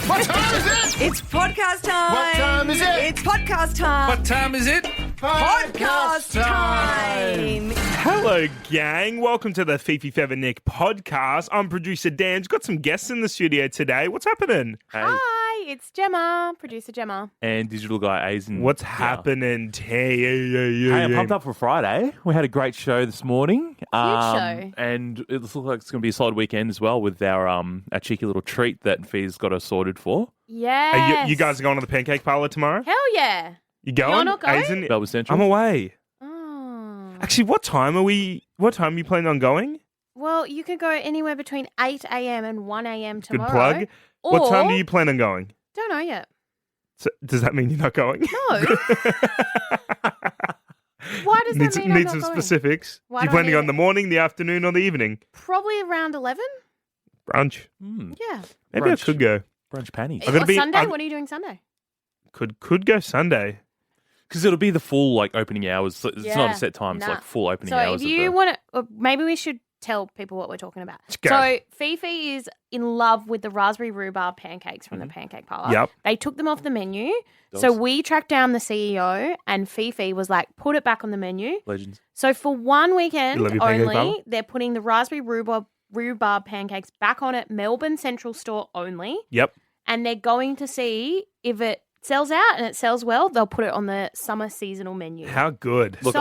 What time is it? It's podcast time. What time is it? It's podcast time. What time is it? Podcast time. Hello, gang. Welcome to the Fifi Fev and Nick podcast. I'm producer Dan. We've got some guests in the studio today. What's happening? Hey. Hi, it's Gemma, producer Gemma. And digital guy Aizen. What's happening? Hey, I'm pumped up for Friday. We had a great show this morning. show. And it looks like it's going to be a solid weekend as well with our cheeky little treat that Fee's got us sorted for. Yes. You guys are going to the Pancake Parlour tomorrow? Hell yeah. You going? You're not going? Aizen? Melbourne Central. I'm away. Oh. Actually, what time are you planning on going? Well, you could go anywhere between 8 a.m. and 1 a.m. Good tomorrow. plug. Or, What time do you plan on going? Don't know yet. So, does that mean you're not going? No. Why does that mean I'm Need not some going? specifics. Why You do I planning need on it? the morning, the afternoon, or the evening? Probably around 11? Brunch. Yeah. Maybe I Brunch. could go. Brunch panties. I'm gonna Or be- Sunday? I'm- What are you doing Sunday? Could go Sunday. Because it'll be the full opening hours. So it's not Yeah. a set time. It's Nah. like full opening So hours. if you want to, maybe we should tell people what we're talking about. Let's go. So Fifi is in love with the raspberry rhubarb pancakes from the Pancake Parlour. Yep. They took them off the menu. Dogs. So we tracked down the CEO and Fifi was like, put it back on the menu. Legends. So for one You weekend love your Pancake Parlour? only, they're putting the raspberry rhubarb pancakes back on at Melbourne Central Store only. Yep. And they're going to see if it sells out and it sells well, they'll put it on the summer seasonal menu. How good. Look, so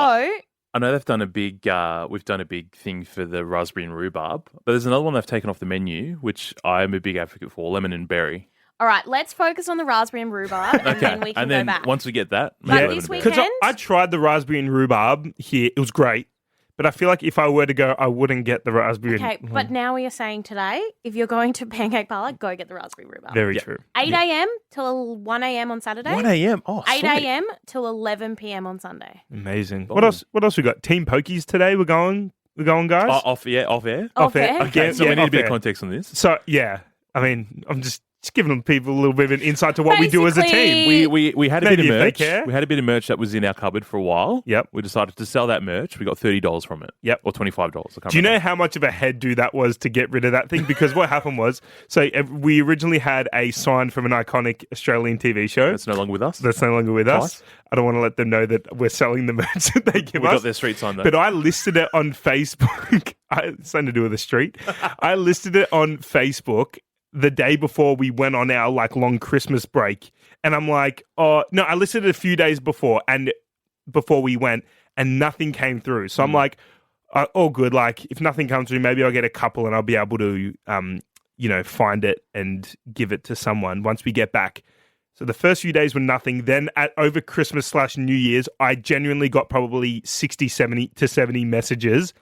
I know they've done a big, we've done a big thing for the raspberry and rhubarb, but there's another one they've taken off the menu, which I'm a big advocate for, lemon and berry. all right, let's focus on the raspberry and rhubarb and then we can and then go back. once we get that, But maybe this lemon and berry. weekend- Because I tried the raspberry and rhubarb here. It was great. But I feel like if I were to go, I wouldn't get the raspberry. Okay, but now we are saying today, if you're going to Pancake Parlour, go get the raspberry rhubarb. Very Yeah. true. 8 a.m. till 1 a.m. on Saturday. 1 a.m. Oh, 8 sweet. a.m. till 11 p.m. on Sunday. Amazing. Boom. What else we got? Team Pokies today. We're going, guys? Off air. Off air. Okay. Okay, so we need a off bit air. of context on this. So, yeah. I mean, I'm just giving people a little bit of an insight to what we do as a team. Basically- We had a Maybe bit of if they merch. care. We had a bit of merch that was in our cupboard for a while. Yep. We decided to sell that merch. We got $30 from it. Yep. Or $25. I can't Do you know remember. how much of a head do that was to get rid of that thing? Because what happened was, so we originally had a sign from an iconic Australian TV show. That's no longer with us? That's no longer with us. Twice. I don't want to let them know that we're selling the merch that they give We us. got their street sign though. But I listed it on Facebook. It's something to do with the street. I listed it on Facebook the day before we went on our long Christmas break. And I'm like, oh, no, I listed it a few days before we went and nothing came through. So I'm like, all good. Like if nothing comes through, maybe I'll get a couple and I'll be able to, find it and give it to someone once we get back. So the first few days were nothing. Then over Christmas / New Year's, I genuinely got probably 60, 70 to 70 messages.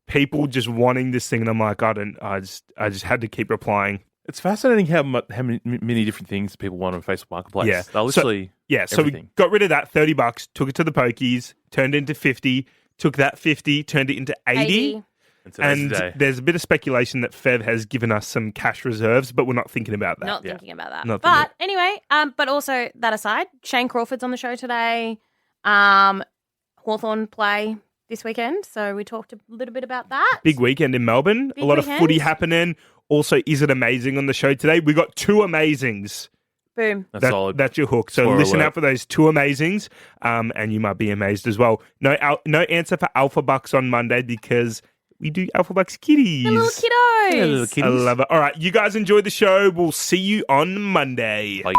People just wanting this thing. And I'm like, I just had to keep replying. It's fascinating how many different things people want on Facebook Marketplace. Yeah. They're literally So we everything. got rid of that $30, took it to the Pokies, turned it into 50, took that 50, turned it into 80. And today's And the day. there's a bit of speculation that Fev has given us some cash reserves, but we're not thinking about that. Not thinking about that. Not But anyway, but also that aside, Shane Crawford's on the show today. Hawthorn play this weekend. So we talked a little bit about that. Big weekend in Melbourne. Big a lot weekend. of footy happening. Also, Is It Amazing on the show today? We got 2 amazings. Boom. That's solid. That's your hook. So Spoiler listen alert. out for those 2 amazings, and you might be amazed as well. No answer for Alpha Bucks on Monday because we do Alpha Bucks kitties. The little kiddos. Yeah, little I kitties. love it. All right, you guys enjoy the show. We'll see you on Monday. Bye.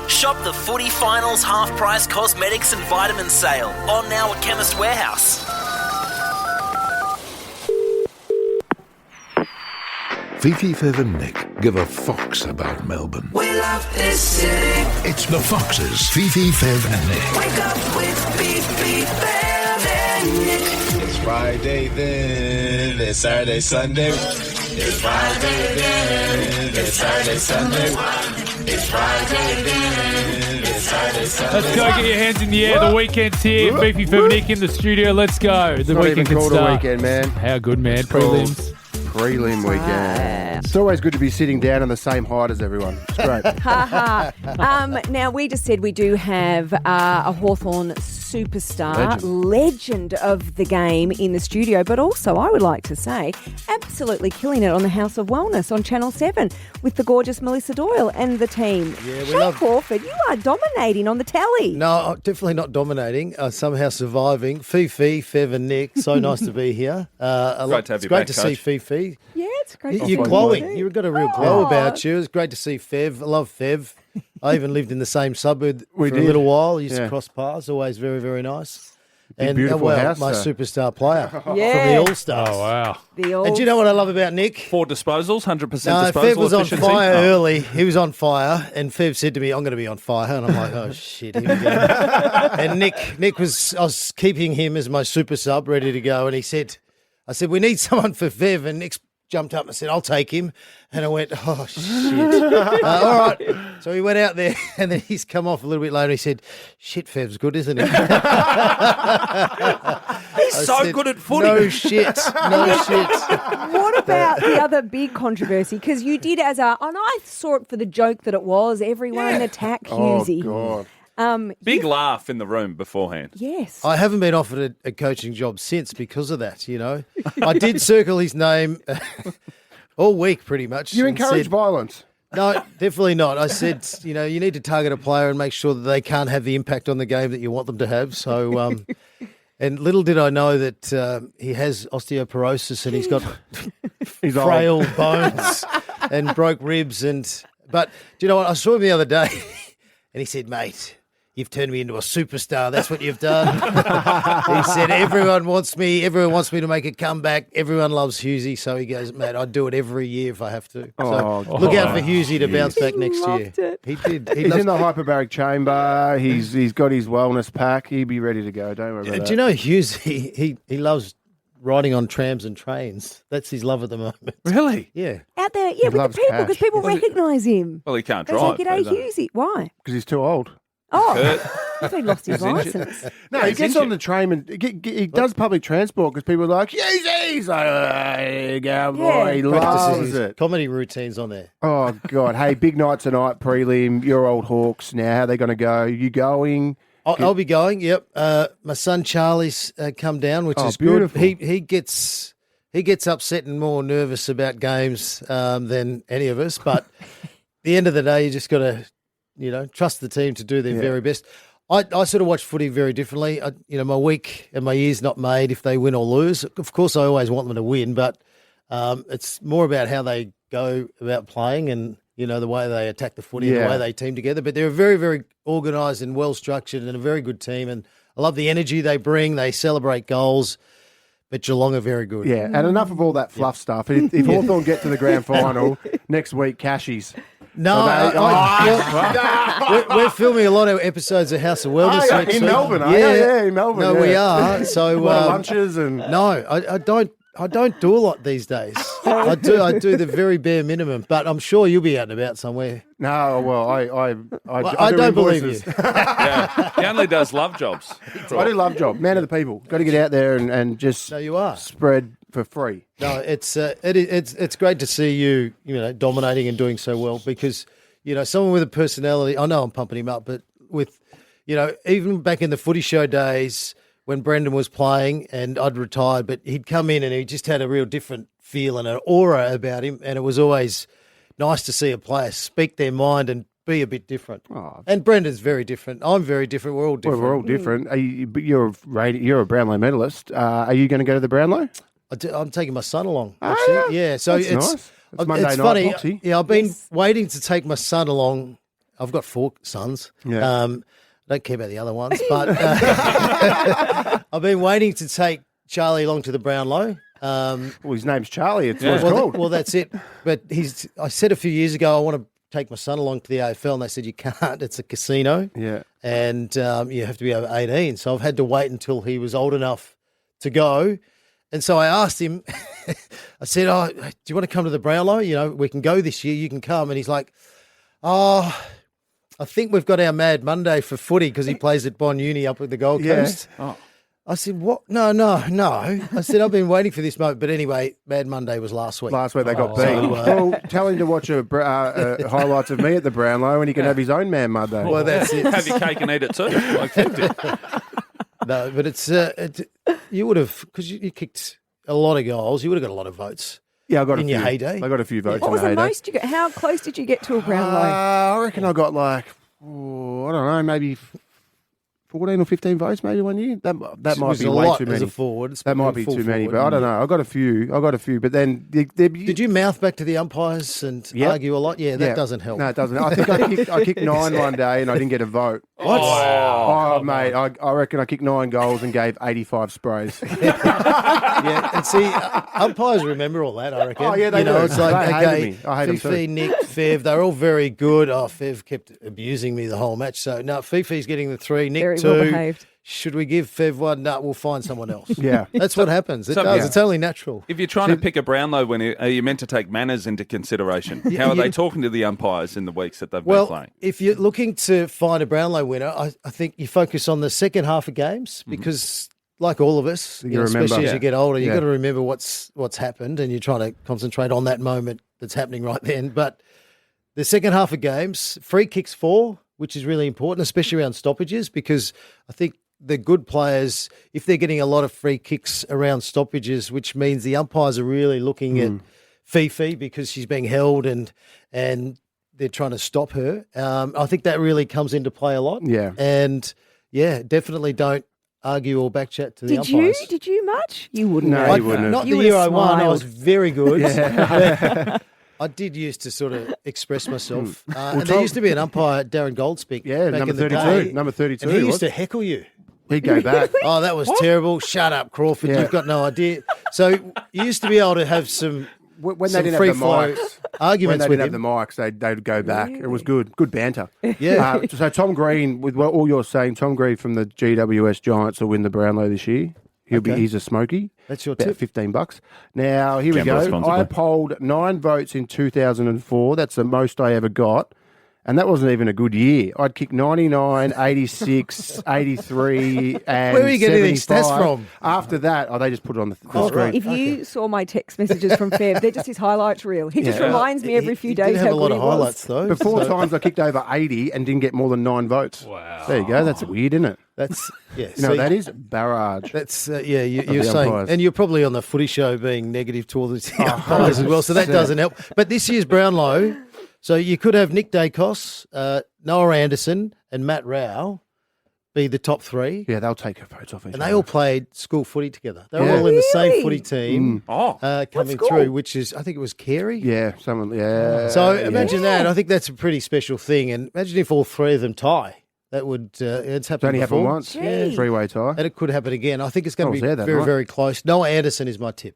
Shop the footy finals half-price cosmetics and vitamin sale. On now at Chemist Warehouse. Fifi Fev and Nick give a fox about Melbourne. We love this city. It's the Foxes, Fifi Fev and Nick. Wake up with Fifi Fev and Nick. It's Friday then, it's Saturday, Sunday. It's Friday then, it's Saturday, Sunday. It's Friday then, it's Saturday, Sunday. Let's go, get your hands in the air. The weekend's here. Fifi Fev Nick in the studio. Let's go. The Not weekend even can called start. a weekend, man. How good, man. It's called Prelims. Prelim weekend. It's always good to be sitting down on the same height as everyone. It's great. Now, we just said we do have a Hawthorn superstar, legend of the game in the studio, but also, I would like to say, absolutely killing it on the House of Wellness on Channel 7 with the gorgeous Melissa Doyle and the team. Yeah, we Shane love... Crawford, you are dominating on the telly. No, definitely not dominating. Somehow surviving. Fifi, Fev and Nick, so nice to be here. Great to have you great back, to Coach. see Fifi. Yeah, it's great to see You're you. glowing. You've got a real glow about you. It's great to see Fev. I love Fev. I even lived in the same suburb for a little while. Used to cross paths. Always very, very nice. And beautiful house, my superstar player from the Yeah. All-Stars. Oh, wow. And do you know what I love about Nick? 4 disposals, 100% No, disposal Fev was on efficiency. fire early. He was on fire, and Fev said to me, "I'm going to be on fire," and I'm like, "Oh shit, here we go." And Nick was, I was keeping him as my super sub, ready to go, and I said, "We need someone for Fev," and Nick jumped up and said, "I'll take him," and I went, "Oh shit!" All right, so he went out there, and then he's come off a little bit later. He said, "Shit, Fev's good, isn't he?" He's so good at footy. No shit, no shit. What about the other big controversy? Because you did and I saw it for the joke that it was, everyone attack Husey. Oh, God. Big laugh in the room beforehand. Yes. I haven't been offered a coaching job since because of that, you know. I did circle his name all week pretty much. You and encourage said, violence. No, definitely not. I said, you know, you need to target a player and make sure that they can't have the impact on the game that you want them to have. So, and little did I know that he has osteoporosis and he's got frail bones and broke ribs. But do you know what? I saw him the other day and he said, "Mate, you've turned me into a superstar. That's what you've done." He said, everyone wants me to make a comeback. Everyone loves Husey. So he goes, "Mate, I'd do it every year if I have to." So look out for Husey to bounce back next year. It. He did. He's in the hyperbaric chamber. He's got his wellness pack. He'll be ready to go. Don't worry about that. Do you know Husey, he loves riding on trams and trains. That's his love at the moment. Really? Yeah. Out there, yeah, with the loves people, because cash. people recognise him. Well, he can't They drive. say, "G'day, either. Husey." Why? Because he's too old. Oh, I think he lost his He's injured. licence. No, he gets on the train and he does public transport because people are like, "Husey!" He's like, "There you go, boy." Yeah. He Practices loves his it. comedy routines on there. Oh, God. Hey, big night tonight, prelim. Your old Hawks now. How are they going to go? You going? I'll be going. Yep. My son Charlie's come down, which is beautiful. good. He gets upset and more nervous about games than any of us. But at the end of the day, you just got to, you know, trust the team to do their very best. I sort of watch footy very differently. My week and my year's not made if they win or lose. Of course, I always want them to win, but it's more about how they go about playing and, you know, the way they attack the footy and the way they team together. But they're very, very organised and well-structured and a very good team. And I love the energy they bring. They celebrate goals. But Geelong are very good. Yeah, and enough of all that fluff stuff. If Hawthorn get to the grand final next week, Cashies. No, we're filming a lot of episodes of House of Wellness next in week. Melbourne, in Melbourne. No, we are. So lunches and no, I don't do a lot these days. I do the very bare minimum. But I'm sure you'll be out and about somewhere. No, well, I do don't believe invoices. you. Yeah. He only does love jobs. I do love job. Man of the people. Got to get out there and just you are. spread for free. No, it's great to see you, you know, dominating and doing so well because, you know, someone with a personality. I know I'm pumping him up, but with, you know, even back in the footy show days when Brendan was playing and I'd retired, but he'd come in and he just had a real different feel and an aura about him, and it was always nice to see a player speak their mind and be a bit different. Oh. And Brendan's very different. I'm very different. We're all different. Well, we're all different. But you're a Brownlow medalist. Are you going to go to the Brownlow? I'm taking my son along. Actually. Yeah. So That's it's nice. It's Monday night funny. boxy. Yeah, I've been waiting to take my son along. I've got 4 sons. Yeah. I don't care about the other ones, but I've been waiting to take Charlie along to the Brownlow. Well, his name's Charlie. It's what it's called. Well, that's it. But I said a few years ago I want to take my son along to the AFL, and they said you can't. It's a casino. Yeah. And you have to be over 18. So I've had to wait until he was old enough to go. And so I asked him, I said, "Oh, do you want to come to the Brownlow? You know, we can go this year. You can come." And he's like, "Oh, I think we've got our Mad Monday for footy," because he plays at Bond Uni up at the Gold Coast. Oh. I said, "What? No." I said, "I've been waiting for this moment." But anyway, Mad Monday was last week. Last week they got beat. Well, tell him to watch highlights of me at the Brownlow, and he can have his own Man Monday. Well, that's it. Have your cake and eat it too. Like 50. No, but you would have, because you kicked a lot of goals, you would have got a lot of votes. Yeah, I got in a your few. heyday. I got a few votes What in was the the heyday. most you got? How close did you get to a Brownlow? I reckon I got like, I don't know, maybe 14 or 15 votes maybe one year. That Which might was be a way lot too as many. a forward. That might be Full too many, forward. but I don't know. I got a few. But then Did you mouth back to the umpires and argue a lot? Yeah, that doesn't help. No, it doesn't. I think I kicked 9 one day and I didn't get a vote. What? Oh, mate, I reckon I kicked 9 goals and gave 85 sprays. Yeah, and see, umpires remember all that, I reckon. Oh, yeah, they do. It's like, They hated okay, me. I hate them Fifi, too. Nick, Fev, they're all very good. Oh, Fev kept abusing me the whole match. So, no, Fifi's getting the 3, Nick Very 2. well behaved. Should we give Fev 1? No, we'll find someone else. Yeah. That's what happens. It does. yeah. It's only natural. If you're trying to pick a Brownlow winner, are you meant to take manners into consideration? How are they talking to the umpires in the weeks that they've been playing? If you're looking to find a Brownlow winner, I think you focus on the second half of games because, like all of us, You remember. especially as you get older, you've Yeah. got to remember what's happened and you're trying to concentrate on that moment that's happening right then. But the second half of games, free kicks 4, which is really important, especially around stoppages, because I think the good players, if they're getting a lot of free kicks around stoppages, which means the umpires are really looking at Fifi because she's being held and they're trying to stop her. I think that really comes into play a lot. Yeah. And, yeah, definitely don't argue or backchat to the Did you? umpires. Did you much? You wouldn't. No, have. you wouldn't have. Not You the year I would've won. I was smiled. very good. Yeah. I did used to sort of express myself. And there Tom- used to be an umpire, Darren Goldspeak, Yeah, back number in the 32. day, Number 32. and he he used was. to heckle you. He'd go back. Oh, that was terrible. Shut up, Crawford. Yeah. You've got no idea. So you used to be able to have some When they some didn't free have the flow mics, when arguments they with didn't have him. the mics, they'd go back. It was good banter. Yeah. So Tom Green, with what all you're saying, Tom Green from the GWS Giants will win the Brownlow this year. He's a smoky. That's your About tip. $15. Now here we Gamble go. responsibly. I polled 9 votes in 2004. That's the most I ever got. And that wasn't even a good year. I'd kick 99, 86, 83, and Where are you getting these 75. stats from? After that, they just put it on the Oh, screen. right. If you saw my text messages from Fev, they're just his highlights reel. He just Yeah. reminds me every few He days did have how a lot good of he was. highlights, though. But 4 so times I kicked over 80 and didn't get more than 9 votes. Wow. There you go. That's weird, isn't it? That's, yeah. You know, see, that is barrage. That's, yeah, you're the saying, umpires. and you're probably on the footy show being negative towards the umpires as well, so that doesn't help. But this year's Brownlow, so you could have Nick Dacos, Noah Anderson, and Matt Rao be the top 3. Yeah, they'll take votes off each And other. they all played school footy together. They were Yeah. all in the same Really? footy team coming school? through, which is, I think it was Carey. Yeah, someone. Yeah. So imagine that. I think that's a pretty special thing. And imagine if all 3 of them tie. That would, it's It's happened only before. happened once. Gee. Yeah, 3-way tie. And it could happen again. I think it's going I to was be there that very, night. very close. Noah Anderson is my tip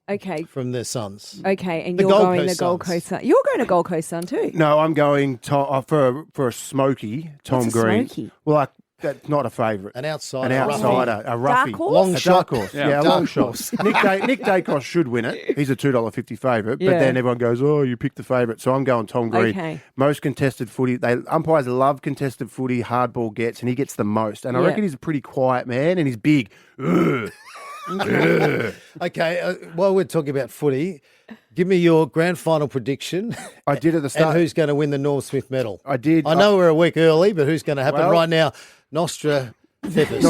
Okay. from the Suns. Okay, and The you're Gold going Coast the Gold Suns. Coast Sun. You're going to Gold Coast Sun too. No, I'm going for a smoky Tom What's a Green. smoky? Well, that's not a favourite. An outsider. An a roughie. outsider, a roughie. Dark horse? Long A shot. dark horse. Yeah. Yeah, a Dark long shot. horse. Nick Dacos should win it. He's a $2.50 favourite. But Yeah. then everyone goes, oh, you picked the favourite. So I'm going Tom Green. Okay. Most contested footy. Umpires love contested footy, hardball gets, and he gets the most. And I Yeah. reckon he's a pretty quiet man and he's big. Ugh. Okay, while we're talking about footy, give me your grand final prediction I did at the and start. who's going to win the Norm Smith medal. I did. I know we're a week early, but who's going to happen Well- right now? Nostra Feathers.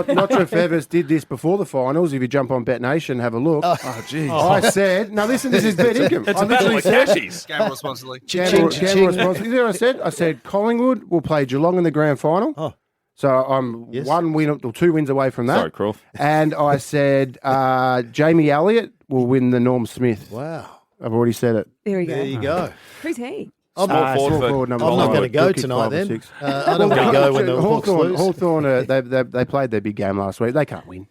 Notre Feathers did this before the finals. If you jump on Bet Nation, have a look. Oh, geez. I said, now listen, this is Bet Income. It's I a battle literally of said, cashies. Gamble responsibly. gamble Cha-ching. responsibly. You know what I said? I said Collingwood will play Geelong in the grand final. Oh. So I'm Yes. 1 win or 2 wins away from that. Sorry, Crawf. And I said Jamie Elliott will win the Norm Smith. Wow. I've already said it. There you There go. you go. Who's he? I'm Small not, forward for number I'm not one. going to go He'll kick tonight 5 or then. 6. I don't want to go when the Hawks lose. Hawthorn, they played their big game last week. They can't win.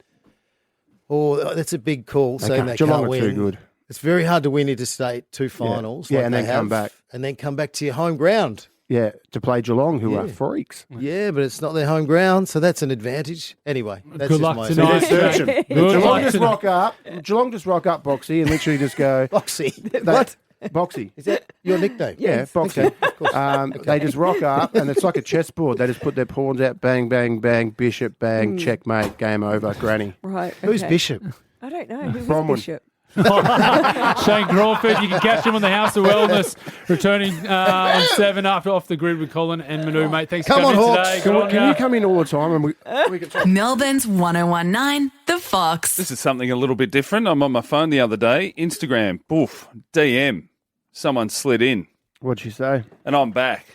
Oh, that's a big call saying they Geelong can't are win. too good. It's very hard to win interstate 2 finals. Yeah, like and they then come have, back. And then come back to your home ground. Yeah, to play Geelong, who are Yeah. freaks. Yeah, but it's not their home ground, so that's an advantage. Anyway, that's Good just luck my tonight. Search 'em. Good Geelong luck just tonight. rock up. Geelong just rock up, Boxy, and literally just go. Boxy. What? Boxy. Is that your nickname? Yeah, Boxy. Of course. They just rock up, and it's like a chessboard. They just put their pawns out, bang, bang, bang, bishop, bang, checkmate, game over, granny. Right. Who's okay. Bishop? I don't know. Who was Bronwyn. Bishop? Shane Crawford. You can catch him on the House of Wellness, returning on 7 after Off the Grid with Colin and Manu, mate. Thanks for coming in today. Can you come in all the time and we can talk? Melbourne's 1019, The Fox. This is something a little bit different. I'm on my phone the other day. Instagram, boof, DM. Someone slid in. What'd she say? And I'm back.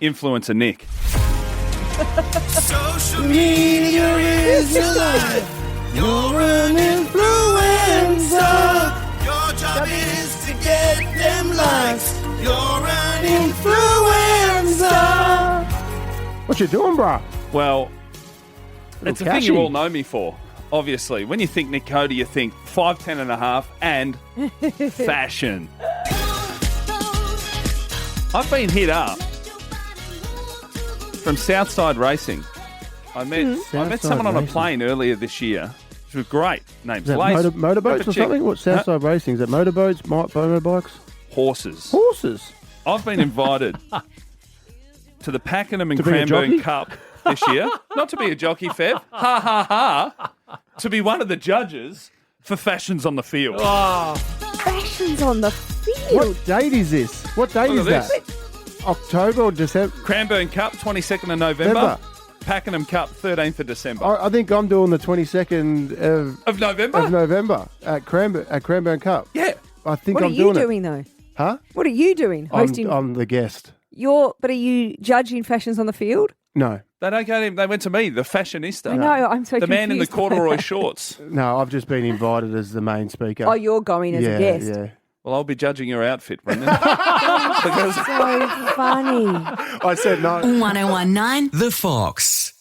Influencer Nick. Social media is your life. You're an influencer. Your job is to get them likes. You're an influencer. What you doing, bro? Well, it's a thing you cashy. all know me for, obviously. When you think Nick Cody, you think 5'10 and a half and fashion. I've been hit up from Southside Racing. I met someone on a plane earlier this year. She was great. Name's Is that Lace. motorboats or something? What's Southside Racing? Is that motorboats, motorbikes? Horses. Horses. I've been invited to the Pakenham and To be a Cranbourne jockey? Cup this year. Not to be a jockey, Fev. Ha, ha, ha. To be one of the judges for Fashions on the Field. Oh. Fashions on the field. What date is this? What date Look is at that? October or December? Cranbourne Cup, 22nd of November. Pakenham Cup, 13th of December. I think I'm doing the 22nd Of November? of November at Cranbourne Cup. Yeah. I think What I'm are you doing it. doing though? Huh? What are you doing? Hosting? I'm the guest. But are you judging fashions on the field? No. They don't go to him. They went to me, the fashionista. I know. I'm so The man in the confused by corduroy that. shorts. No, I've just been invited as the main speaker. Oh, you're going as a guest. Yeah. Well, I'll be judging your outfit, Brendan. So funny. I said no. 1019, The Fox.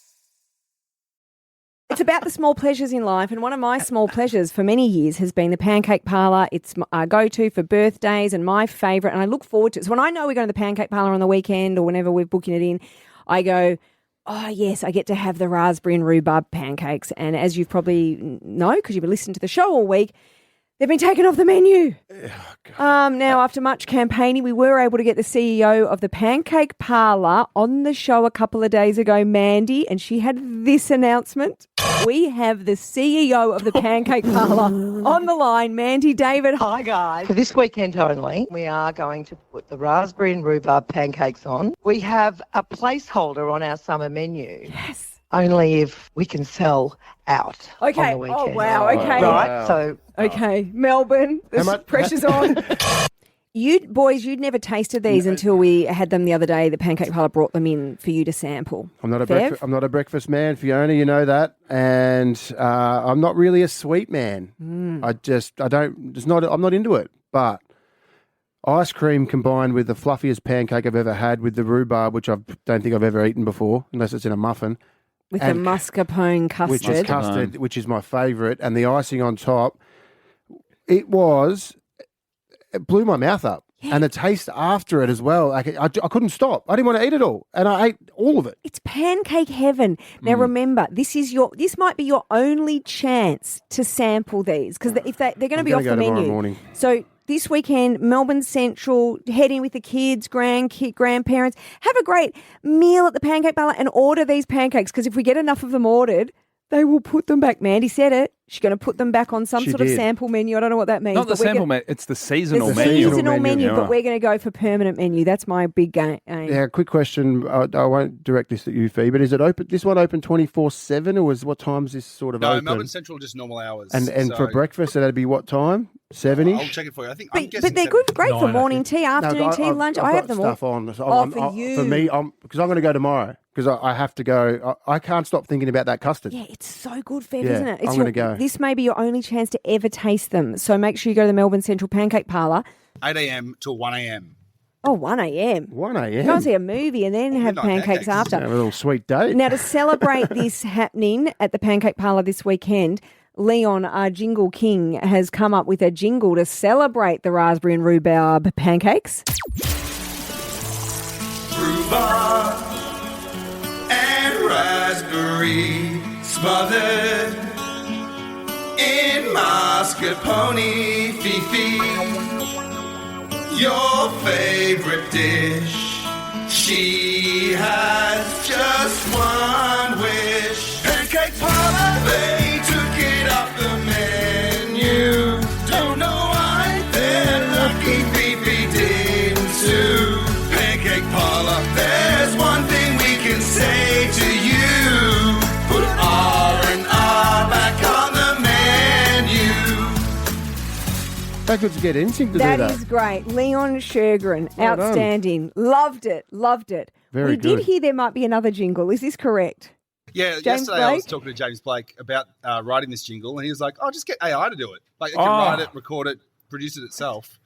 It's about the small pleasures in life, and one of my small pleasures for many years has been the Pancake Parlour. It's my go-to for birthdays and my favourite, and I look forward to it. So when I know we're going to the Pancake Parlour on the weekend or whenever we're booking it in, I go, oh, yes, I get to have the raspberry and rhubarb pancakes. And as you probably know, because you've been listening to the show all week, they've been taken off the menu. Now, after much campaigning, we were able to get the CEO of the Pancake Parlour on the show a couple of days ago, Mandy, and she had this announcement. We have the CEO of the Pancake Parlour on the line, Mandy David. Hi, guys. For this weekend only, we are going to put the raspberry and rhubarb pancakes on. We have a placeholder on our summer menu. Yes. Only if we can sell out Okay. on the weekend. Oh, wow. Okay. Right, Wow. so... Okay, Melbourne, the pressure's on. You'd never tasted these until we had them the other day. The Pancake Parlour brought them in for you to sample. I'm not a Fev? I'm not a breakfast man, Fiona. You know that, and I'm not really a sweet man. I'm not into it. But ice cream combined with the fluffiest pancake I've ever had with the rhubarb, which I don't think I've ever eaten before, unless it's in a muffin. With the mascarpone custard. Which is custard, which is my favourite, and the icing on top. It blew my mouth up. Yeah. And the taste after it as well. I couldn't stop. I didn't want to eat it all. And I ate all of it. It's pancake heaven. Now remember, this might be your only chance to sample these, because if they're going to be off the menu. Morning. So this weekend, Melbourne Central, head in with the kids, grandparents, have a great meal at the Pancake Parlour and order these pancakes, because if we get enough of them ordered, they will put them back. Mandy said it. She's going to put them back on some sort of sample menu. I don't know what that means. Not the sample menu. It's the seasonal menu. It's the seasonal menu, but we're going to go for permanent menu. That's my big game. Yeah, quick question. I won't direct this at you, Fee, but is it open? This one open 24/7, or what time is this sort of open? No, Melbourne Central just normal hours. And for breakfast, that'd be what time? 7-ish? I'll check it for you. But they're good, great for morning tea, afternoon tea, lunch. I have them all. Stuff on. So for you. For me, because I'm going to go tomorrow. Because I have to go. I can't stop thinking about that custard. Yeah, it's so good, Fev, Yeah, isn't it? I'm going to go. This may be your only chance to ever taste them. So make sure you go to the Melbourne Central Pancake Parlour. 8 a.m. till 1 a.m. Oh, 1 a.m. 1 a.m. Go and see a movie and then have pancakes after. Have a little sweet date. Now, to celebrate this happening at the Pancake Parlour this weekend, Leon, our jingle king, has come up with a jingle to celebrate the raspberry and rhubarb pancakes. Rhubarb and raspberry smothered in mascarpone, Fifi, your favorite dish. She has just one wish. Pancake Parlour, they took it off the menu. Don't know How good to get Instinct to That do that? is great. Leon Shergren, Well done. outstanding. Loved it. Very we good. did hear there might be another jingle. Is this correct? Yeah, James yesterday I was Blake? talking to James Blake about writing this jingle, and he was like, "Oh, just get AI to do it. Like, it can Oh. write it, record it, produce it itself."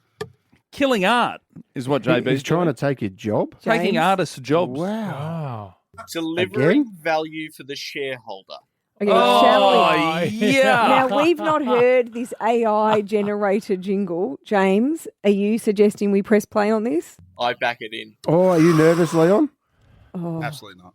Killing art is what JB's He's trying to take your job. Taking artists' jobs. Wow. Delivering Again? value for the shareholder. Okay, shall we? yeah. Now, we've not heard this AI generated jingle. James, are you suggesting we press play on this? I back it in. Oh, are you nervous, Leon? Oh, Absolutely not.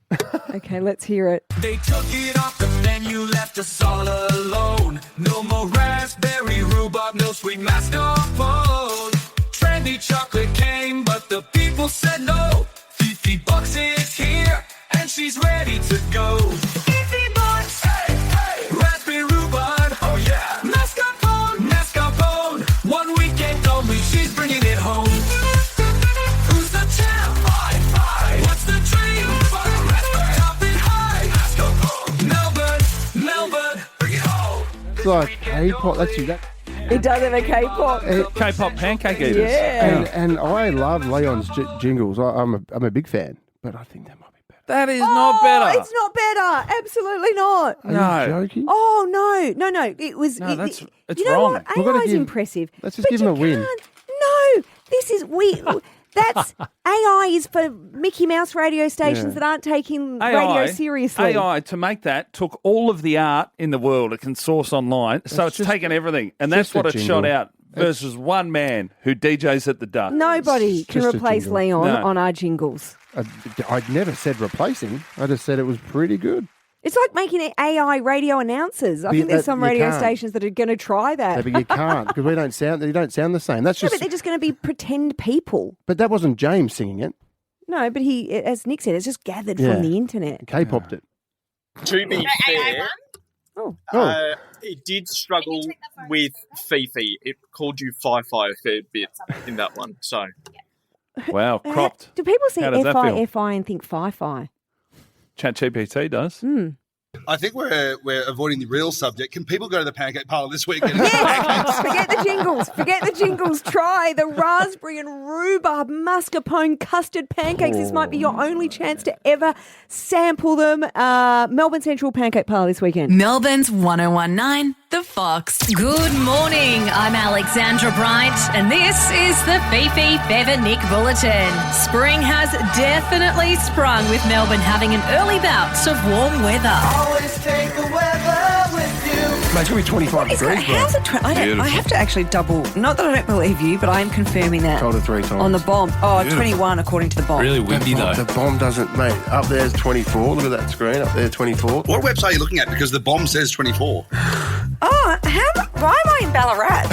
okay, let's hear it. They took it off the menu, left us all alone. No more raspberry rhubarb, no sweet mascarpone. Trendy chocolate came, but the people said no. Fifi Bucks is here, and she's ready to go. Fifi Bucks, hey, hey. Raspberry rhubarb, oh yeah. Mascarpone, 1 weekend only, she's bringing it home. Who's the champ? What's the dream? Top it high. Melbourne, bring it home. It's like K-pop. That's you. That, It does have a K-pop. K-pop pancake eaters. Yeah. and I love Leon's jingles. I'm a big fan, but I think that might be better. That is not better. It's not better. Absolutely not. Are No. you joking? Oh, no. It was. No, that's it's you know wrong. what? We've gotta AI is give- impressive. Let's just but give him a you win. can't- No, this is That's AI is for Mickey Mouse radio stations that aren't taking radio seriously. AI, to make that, took all of the art in the world it can source online, so it's taken everything. And that's just what a it shot jingle. out versus one man who DJs at the duck. Nobody can just a replace jingle. Leon No. on our jingles. I never said replacing. I just said it was pretty good. It's like making AI radio announcers. I think there's some you radio can't. stations that are going to try that. No, but you can't because we don't sound. You don't sound the same. That's No, just. but they're just going to be pretend people. But that wasn't James singing it. No, but he, as Nick said, it's just gathered Yeah. from the internet. K-popped it. To be fair, it did struggle with Fifi. It called you Fi-Fi a fair bit in that one. So, Wow, cropped. Do people see How does that feel? Fi and think Fi-Fi? ChatGPT does. I think we're avoiding the real subject. Can people go to the Pancake Parlour this weekend? Yes! Forget the jingles. Forget the jingles. Try the raspberry and rhubarb mascarpone custard pancakes. This might be your only chance to ever sample them. Melbourne Central Pancake Parlour this weekend. Melbourne's 1019, The Fox. Good morning. I'm Alexandra Bright, and this is the Fifi Fev and Nick Bulletin. Spring has definitely sprung, with Melbourne having an early bout of warm weather. Always take the weather with you. Mate, it's going to be 25 degrees, bro. How's it? I have to actually double. Not that I don't believe you, but I am confirming that. Told her 3 times. On the bomb. Oh, Beautiful. 21 according to the bomb. Really windy though. The bomb doesn't, mate. Up there's 24. Look at that screen. Up there, 24. What website are you looking at? Because the bomb says 24. Oh, why am I in Ballarat?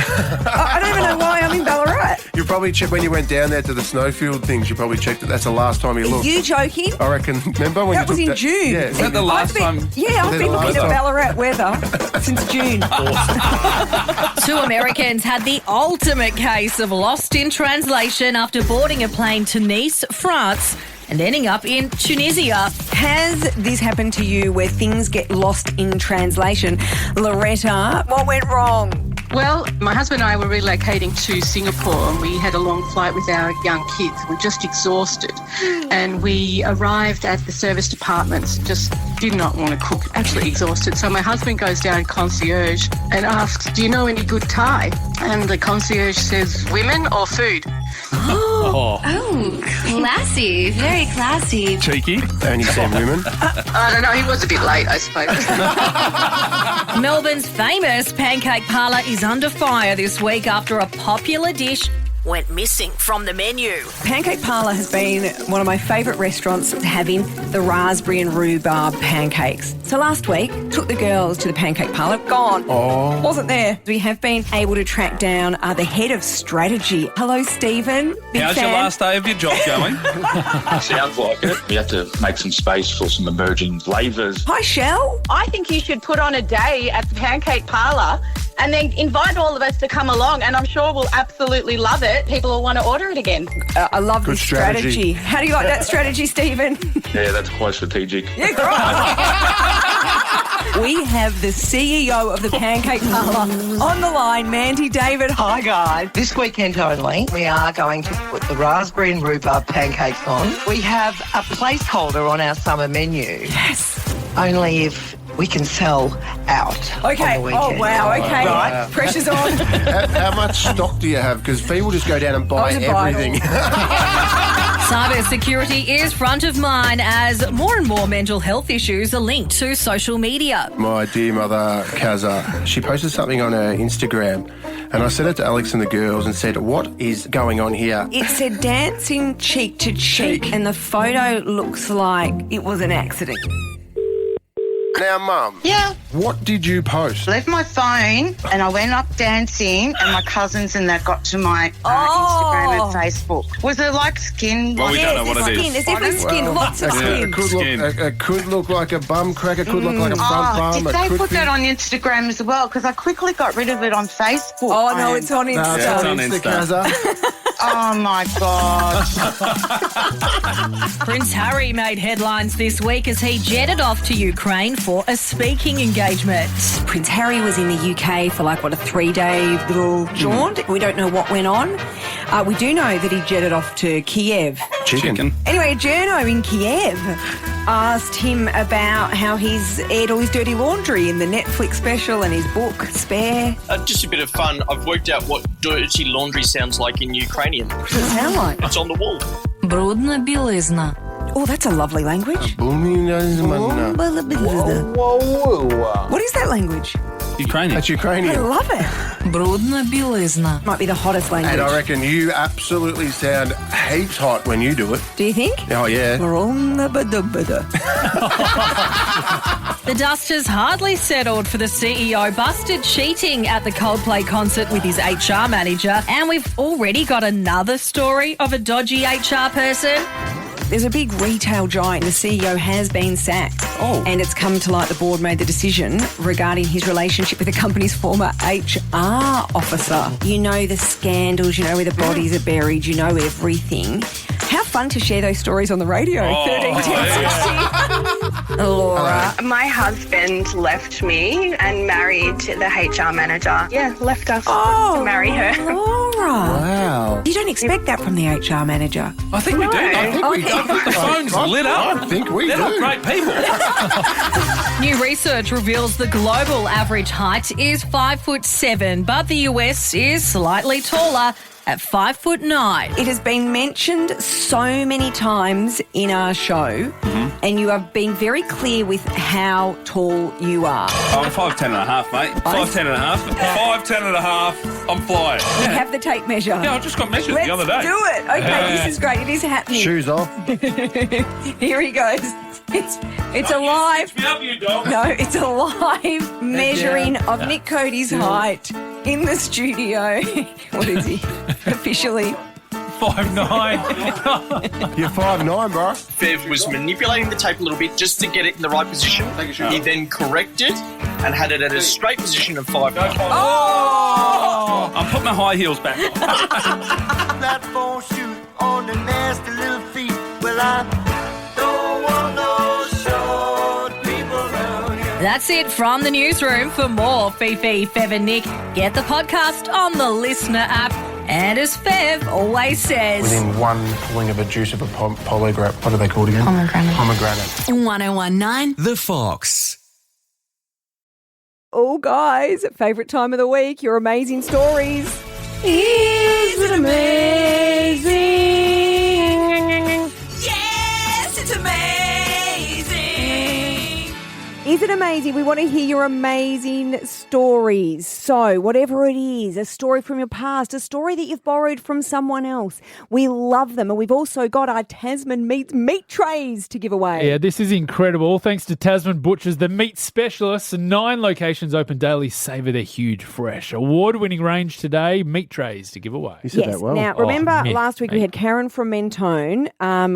I don't even know why I'm in Ballarat. You probably checked when you went down there to the snowfield things. You probably checked it. That's the last time you Are looked. you joking? I reckon. Remember when That was you in took June. Yeah. Is that the last time? Yeah, I've been looking at Ballarat weather since June. Two Americans had the ultimate case of lost in translation after boarding a plane to Nice, France, and ending up in Tunisia. Has this happened to you where things get lost in translation? Loretta, what went wrong? Well, my husband and I were relocating to Singapore, and we had a long flight with our young kids. We're just exhausted. And we arrived at the service departments, just did not want to cook, absolutely exhausted. So my husband goes down to concierge and asks, do you know any good Thai? And the concierge says, women or food? Oh. Classy. Very classy. Cheeky. Only said women. I don't know, he was a bit late, I suppose. Melbourne's famous Pancake Parlour is under fire this week after a popular dish went missing from the menu. Pancake Parlour has been one of my favourite restaurants to have in the raspberry and rhubarb pancakes. So last week, took the girls to the Pancake Parlour. Gone. Oh. Wasn't there. We have been able to track down the head of strategy. Hello, Stephen. Big How's fan. your last day of your job going? Sounds like it. We have to make some space for some emerging flavours. Hi, Shell. I think you should put on a day at the Pancake Parlour and then invite all of us to come along, and I'm sure we'll absolutely love it. People will want to order it again. I love Good this strategy. How do you like that strategy, Stephen? Yeah, that's quite strategic. Yeah, great. We have the CEO of the Pancake Parlour on the line, Mandy David. Hi guys. This weekend only, we are going to put the raspberry and rhubarb pancakes on. We have a placeholder on our summer menu. Yes. Only if we can sell out. Okay. On the weekend. Oh, wow. Okay. Right. Pressure's on. How much stock do you have? Because people just go down and buy everything. Cyber security is front of mind as more and more mental health issues are linked to social media. My dear mother, Kaza, she posted something on her Instagram, and I sent it to Alex and the girls and said, what is going on here? It said dancing cheek to cheek, and the photo looks like it was an accident. Now, Mum. Yeah. What did you post? Left my phone and I went up dancing and my cousins and that got to my Instagram and Facebook. Was it like skin? Well, we don't know what it is. Skin. There's definitely skin. Lots of skin. It could look like a bum crack. It could look like a front bum. Did they put that on Instagram as well? Because I quickly got rid of it on Facebook. Oh, no, it's on Insta. No, it's on Insta. Oh, my God. Prince Harry made headlines this week as he jetted off to Ukraine for a speaking engagement. Prince Harry was in the UK for a 3-day little jaunt. We don't know what went on. We do know that he jetted off to Kiev. Chicken. Anyway, a journo in Kiev asked him about how he's aired all his dirty laundry in the Netflix special and his book, Spare. Just a bit of fun. I've worked out what dirty laundry sounds like in Ukrainian. What does it sound like? It's on the wall. Брудна білизна. Oh, that's a lovely language. What is that language? Ukrainian. That's Ukrainian. I love it. Брудна білизна. Might be the hottest language. And I reckon you absolutely sound heaps hot when you do it. Do you think? Oh, yeah. The dust has hardly settled for the CEO busted cheating at the Coldplay concert with his HR manager, and we've already got another story of a dodgy HR person. There's a big retail giant. The CEO has been sacked. Oh. And it's come to light the board made the decision regarding his relationship with the company's former HR officer. You know the scandals, you know where the bodies are buried, you know everything. How fun to share those stories on the radio. 13, 10, 60. Laura. My husband left me and married the HR manager. Yeah, left us to marry her. Laura. Wow. You don't expect that from the HR manager. I think we do. I think we do. The phone's lit up. I think we They're do. not great people. New research reveals the global average height is 5'7", but the US is slightly taller at 5'9". It has been mentioned so many times in our show, and you have been very clear with how tall you are. I'm 5'10 and a half, mate. 5'10 and a half. 5'10 and a half. I'm flying. We have the tape measure. Yeah, I just got measured the other day. Let's do it. Okay, this is great. It is happening. Shoes off. Here he goes. It's a live. No, it's a live measuring of Nick Cody's height in the studio. What is he? Officially 5'9". You're 5'9", bro. Fev was manipulating the tape a little bit just to get it in the right position. He then corrected and had it at a straight position of 5'9". Oh! I'm putting my high heels back on. Platform shoes on the nasty little feet. Well, I don't want no short people around here. That's it from the newsroom. For more Fifi, Fev and Nick, get the podcast on the Listener app. And as Fev always says... Within one pulling of a juice of a polygraph. What are they called again? Pomegranate. 1019 The Fox. Oh, guys, favourite time of the week, your amazing stories. Is it amazing? Yes, it's amazing. Is it amazing? We want to hear your amazing stories. So, whatever it is, a story from your past, a story that you've borrowed from someone else. We love them. And we've also got our Tasman meat trays to give away. Yeah, this is incredible. Thanks to Tasman Butchers, the meat specialists. 9 locations open daily. Savour their huge, fresh, award-winning range today. Meat trays to give away. You said that well. Now, remember last week we had Karen from Mentone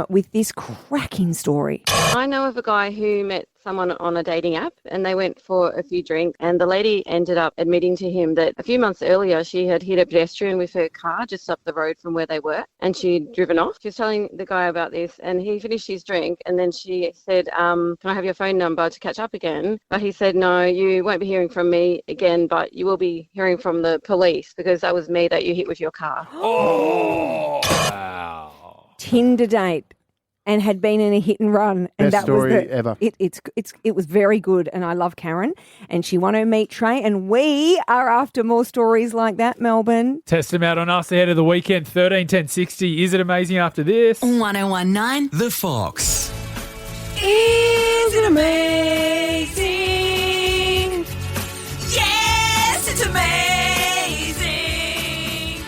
with this cracking story. I know of a guy who met someone on a dating app, and they went for a few drinks, and the lady ended up admitting to him that a few months earlier she had hit a pedestrian with her car just up the road from where they were, and she'd driven off. She was telling the guy about this, and he finished his drink, and then she said, can I have your phone number to catch up again? But he said, no, you won't be hearing from me again, but you will be hearing from the police because that was me that you hit with your car. Oh, wow. Tinder date. And had been in a hit and run, and Best that was story ever. It was very good, and I love Karen, and she won her meat tray, and we are after more stories like that, Melbourne. Test them out on us ahead of the weekend. 13 10 60. Is it amazing after this? 1019 The Fox. Is it amazing? Yes, it's amazing.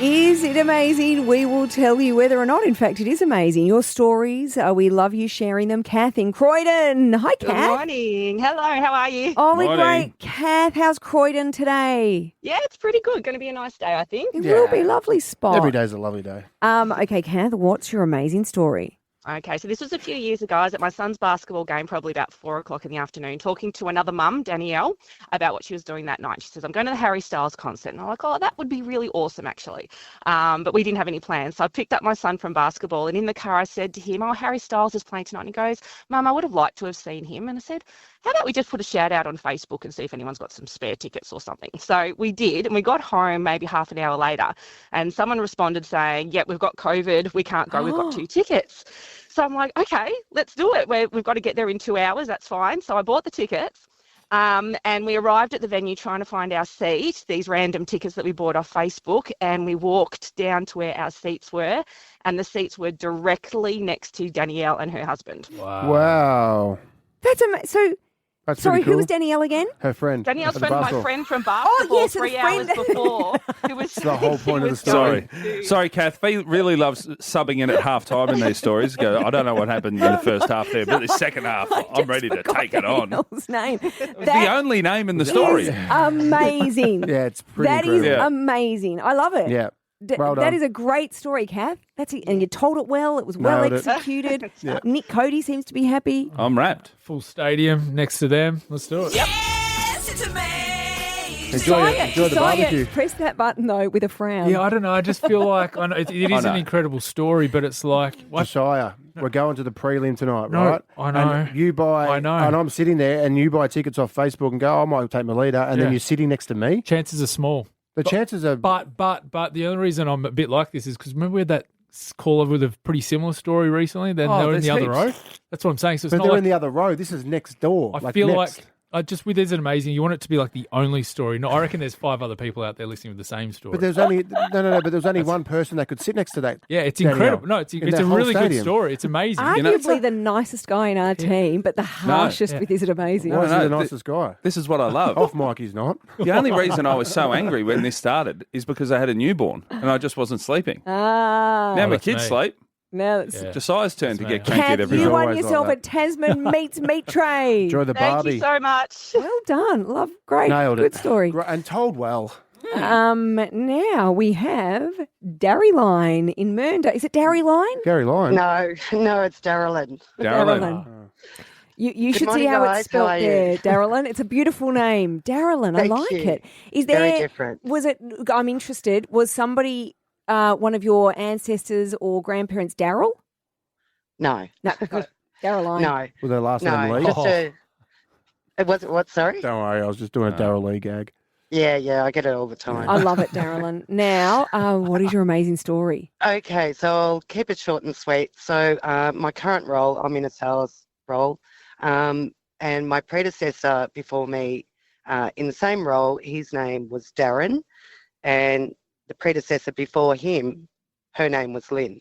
Is it amazing? We will tell you whether or not, in fact, it is amazing. Your stories, we love you sharing them. Kath in Croydon. Hi, Kath. Good morning. Hello, how are you? Oh, we're great. Kath, how's Croydon today? Yeah, it's pretty good. Going to be a nice day, I think. It will be. Lovely spot. Every day's a lovely day. Okay, Kath, what's your amazing story? Okay, so this was a few years ago. I was at my son's basketball game, probably about 4 o'clock in the afternoon, talking to another mum, Danielle, about what she was doing that night. She says, I'm going to the Harry Styles concert. And I'm like, oh, that would be really awesome, actually. But we didn't have any plans. So I picked up my son from basketball, and in the car I said to him, oh, Harry Styles is playing tonight. And he goes, Mum, I would have liked to have seen him. And I said, how about we just put a shout out on Facebook and see if anyone's got some spare tickets or something? So we did, and we got home maybe half an hour later, and someone responded saying, yep, we've got COVID, we can't go, we've got 2 tickets. So I'm like, okay, let's do it. We've got to get there in 2 hours, that's fine. So I bought the tickets, and we arrived at the venue trying to find our seat, these random tickets that we bought off Facebook, and we walked down to where our seats were, and the seats were directly next to Danielle and her husband. Wow. That's amazing. So, That's sorry, pretty cool. who was Danielle again? Her friend. Danielle's at the friend, my basketball. friend from basketball, yes, 3 the hours friend. before. Who was It's the whole point of the Sorry, story. sorry, Kath. Fee really loves subbing in at half time in these stories. Go, I don't know what happened in the first half there, but the second half, I'm ready to take it on. Danielle's name. The only name in the story. Amazing. Yeah, it's pretty That is incredible. amazing. I love it. Yeah. Well that done. is a great story, Kath. That's it. And you told it well. It was well Nailed it. executed. Yeah. Nick Cody seems to be happy. I'm wrapped. Full stadium next to them. Let's do it. Yes, it's amazing. Enjoy the barbecue. Press that button, though, with a frown. Yeah, I don't know. I just feel like I know, it is an incredible story, but it's like what? Josiah, we're going to the prelim tonight, No, right? I know. And you buy, I know. and I'm sitting there, and you buy tickets off Facebook and go, I might take my leader, and then Yeah. you're sitting next to me. Chances are small. The chances are. But the only reason I'm a bit like this is because remember we had that caller with a pretty similar story recently. Then they were in there's the other row. heaps. That's what I'm saying. So it's But not they're like in the other row. This is next door. I feel next. like just with Is It Amazing, you want it to be like the only story. No, I reckon there's 5 other people out there listening with the same story. But there's only no. But there's only one person that could sit next to that. Yeah, it's Danielle incredible. No, it's in a that whole really good stadium. story. It's amazing. Arguably the nicest guy in our team, but the harshest with Is It Amazing? Why is he No, the nicest guy? This is what I love. Off mic, he's not. The only reason I was so angry when this started is because I had a newborn and I just wasn't sleeping. Ah. Now my that's kids me. sleep. Now it's Josiah's turn to get Kath, cranky at every you night. won always like yourself a that. Tasman meat tray. Enjoy the Thank Barbie. you so much. Well done. Love. Great. Nailed it. Good story. And told well. Now we have Darry Line in Mernda. Is it Darry Line? Gary Lyon. No, it's Darylyn. Darylyn. You should see morning, how guys. it's spelled How are you? there, Darylyn. It's a beautiful name. Darylyn, I Thank like you. it. Is there Very different. Was it I'm interested, was somebody one of your ancestors or grandparents Daryl? No. No. Good. Darylyn. No. With their last name No. Lee. Just a. It was what? Sorry. Don't worry, I was just doing a Daryl Lee gag. Yeah, I get it all the time. I love it, Darylyn. Now, what is your amazing story? Okay, so I'll keep it short and sweet. So my current role, I'm in a sales role, and my predecessor before me in the same role, his name was Darren, and the predecessor before him, her name was Lynn.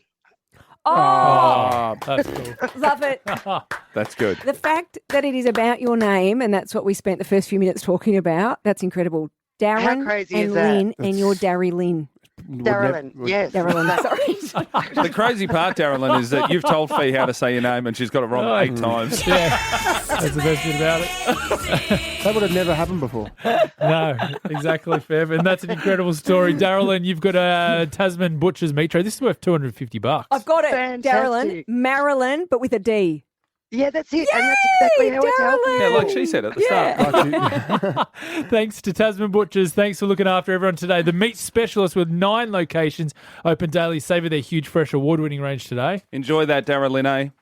Oh, that's cool. Love it. That's good. The fact that it is about your name, and that's what we spent the first few minutes talking about, that's incredible. Darren crazy and is that? Lynn, and you're Darry Lynn. Darylyn, yes. Darylyn, sorry. The crazy part, Darylyn, is that you've told Fee how to say your name and she's got it wrong 8 times. Yeah, that's the best bit about it. That would have never happened before. No, exactly, Fev. And that's an incredible story. Darylyn, you've got a Tasman Butcher's meat tray. This is worth $250. I've got it, Fantastic. Darylyn. Marilyn, but with a D. Yeah, that's it. And that's exactly how it's helping. Yeah, like she said at the start. Thanks to Tasman Butchers. Thanks for looking after everyone today. The meat specialist with 9 locations open daily. Savour their huge fresh award-winning range today. Enjoy that, Darylene.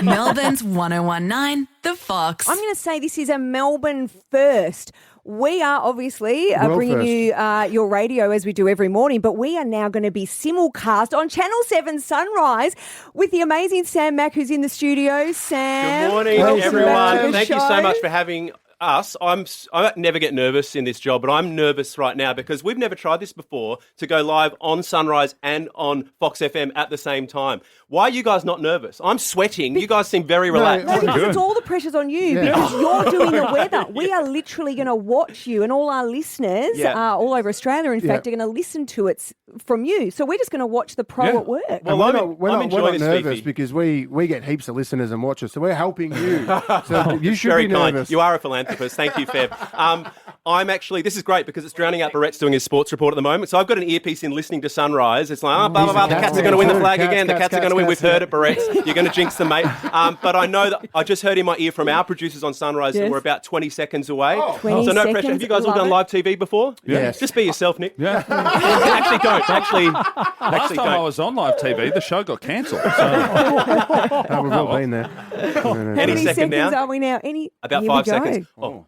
Melbourne's 1019, The Fox. I'm going to say this is a Melbourne first. We are obviously World bringing first. you your radio as we do every morning, but we are now going to be simulcast on Channel 7 Sunrise with the amazing Sam Mack, who's in the studio. Sam, Good morning, welcome back everyone. to the Thank you so show. much for having us. I never get nervous in this job, but I'm nervous right now because we've never tried this before, to go live on Sunrise and on Fox FM at the same time. Why are you guys not nervous? I'm sweating. You guys seem very relaxed. No, because it's all the pressure's on you because you're doing the weather. We are literally going to watch you, and all our listeners all over Australia, in fact, are going to listen to it from you. So we're just going to watch the pro at work. Well, we're not nervous because we get heaps of listeners and watchers, so we're helping you. So you should Very be kind. nervous. You are a philanthropist. Thank you, Fev. I'm actually, this is great because it's drowning out Barrett's doing his sports report at the moment. So I've got an earpiece in listening to Sunrise. It's like, blah, blah, blah, the Cats are going to win the flag again. The Cats are going to win. We've heard it, Barrett's. You're going to jinx them, mate. But I know that I just heard in my ear from our producers on Sunrise that we're about 20 seconds away. 20 so no seconds, pressure. Have you guys all done live TV before? Yes. Just be yourself, Nick. Yeah. Actually don't. Last time I was on live TV, the show got cancelled. No, we've all been there. How many seconds are we now? About Here 5 we go. seconds. Oh.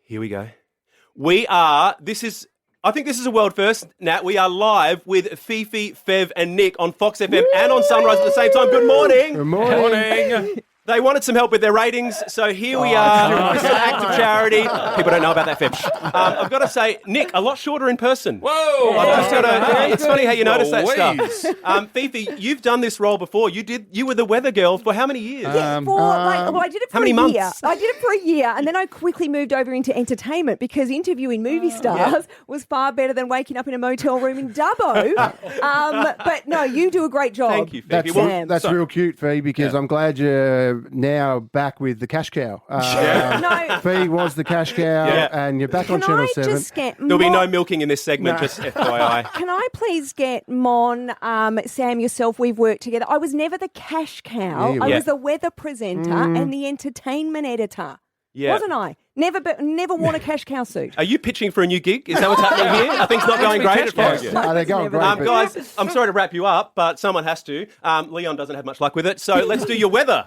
Here we go. We are, I think this is a world first, Nat. We are live with Fifi, Fev and Nick on Fox FM and on Sunrise at the same time. Good morning. Good morning. They wanted some help with their ratings, so here we are. This is an act of charity. People don't know about that, Fev. I've got to say, Nick, a lot shorter in person. Whoa! It's funny how you notice that stuff. Fifi, you've done this role before. You were the weather girl for how many years? I did it for how many a months? year. I did it for a year, and then I quickly moved over into entertainment because interviewing movie stars was far better than waking up in a motel room in Dubbo. But no, you do a great job. Thank you, Fifi. That's real cute, Fee, because I'm glad you're now back with the cash cow. Fee was the cash cow, and you're back on Channel 7. There'll be no milking in this segment, just FYI. Can I please get Mon, Sam, yourself? We've worked together. I was never the cash cow. I was the weather presenter and the entertainment editor. Yeah. Wasn't I? Never worn a cash cow suit. Are you pitching for a new gig? Is that what's happening here? Are things not going great at Fox? No, they're going great. Guys, I'm sorry to wrap you up, but someone has to. Leon doesn't have much luck with it, so let's do your weather.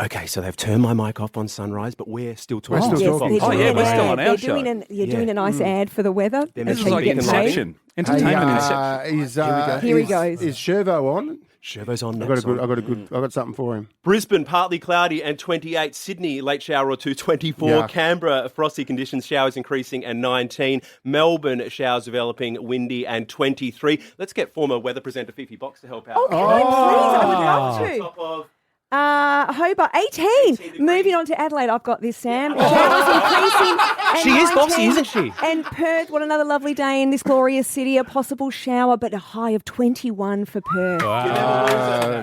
Okay, so they've turned my mic off on Sunrise, but we're still talking. we're still on our show. You're doing a nice ad for the weather. This is like Inception. Entertainment Inception. Here he goes. Is Shervo on? Shervo's on. I've got something for him. Brisbane, partly cloudy and 28. Sydney, late shower or two, 24. Yuck. Canberra, frosty conditions, showers increasing and 19. Melbourne, showers developing, windy and 23. Let's get former weather presenter Fifi Box to help out. Okay, please. I would love to. Top of Hobart, 18. Moving on to Adelaide, I've got this, Sam. Showers increasing. And She is 19. bossy, isn't she? And Perth, what another lovely day in this glorious city. A possible shower, but a high of 21 for Perth.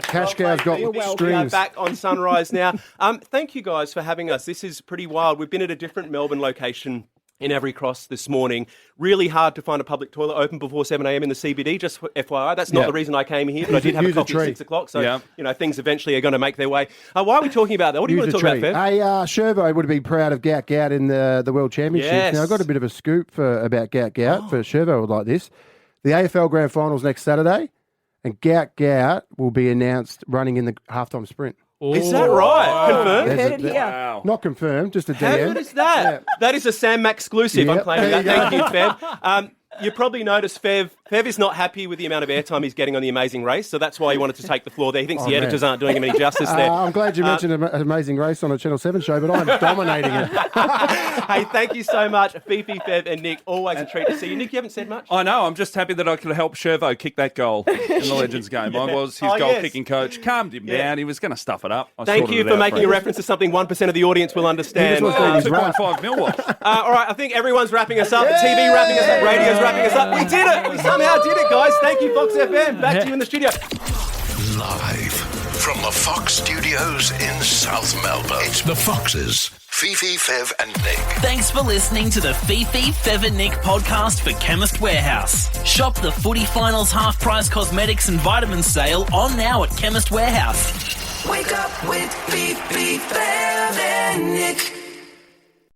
Cash cow's got We are strings. back on Sunrise now. Thank you guys for having us. This is pretty wild. We've been at a different Melbourne location in Every Cross this morning. Really hard to find a public toilet open before 7 a.m. in the CBD, just for FYI. That's not the reason I came here, but I did have a coffee at 6 o'clock, so things eventually are going to make their way. Why are we talking about that? What do you want to talk about, Fev? Hey, Shervo would have been proud of Gout Gout in the World Championships. Yes. Now, I've got a bit of a scoop about Gout Gout for Shervo would like this. The AFL Grand Finals next Saturday, and Gout Gout will be announced running in the halftime sprint. Is that right? Confirmed? Heard it here. Wow. Not confirmed, just a DM. How good is that? That is a Sam Mack exclusive. I'm Yep. claiming that. There Thank you you, Fev. You probably noticed Fev is not happy with the amount of airtime he's getting on The Amazing Race, so that's why he wanted to take the floor there. He thinks the editors aren't doing him any justice there. I'm glad you mentioned an Amazing Race on a Channel 7 show, but I'm dominating it. Hey, thank you so much, Fifi, Fev and Nick. Always a treat to see you. Nick, you haven't said much? I know. I'm just happy that I could help Shervo kick that goal in the Legends game. I was his goal-kicking coach. Calmed him down. He was going to stuff it up. Thank you for making a reference to something 1% of the audience will understand. 2.5 mil watch. All right, I think everyone's wrapping us up. The TV wrapping us up. Radio's wrapping us up. We did it. We somehow did it, guys. Thank you, Fox FM. Back to you in the studio. Live from the Fox Studios in South Melbourne, it's the Foxes, Fifi, Fev and Nick. Thanks for listening to the Fifi, Fev and Nick podcast for Chemist Warehouse. Shop the footy finals half-price cosmetics and vitamins sale on now at Chemist Warehouse. Wake up with Fifi Fev and Nick.